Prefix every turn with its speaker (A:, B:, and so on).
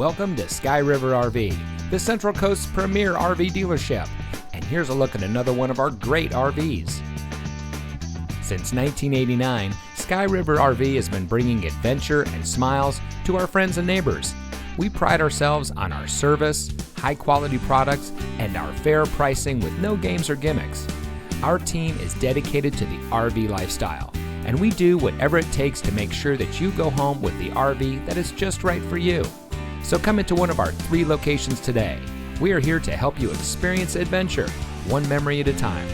A: Welcome to Sky River RV, the Central Coast's premier RV dealership. And here's a look at another one of our great RVs. Since 1989, Sky River RV has been bringing adventure and smiles to our friends and neighbors. We pride ourselves on our service, high-quality products, and our fair pricing with no games or gimmicks. Our team is dedicated to the RV lifestyle, and we do whatever it takes to make sure that you go home with the RV that is just right for you. So come into one of our 3 locations today. We are here to help you experience adventure, one memory at a time.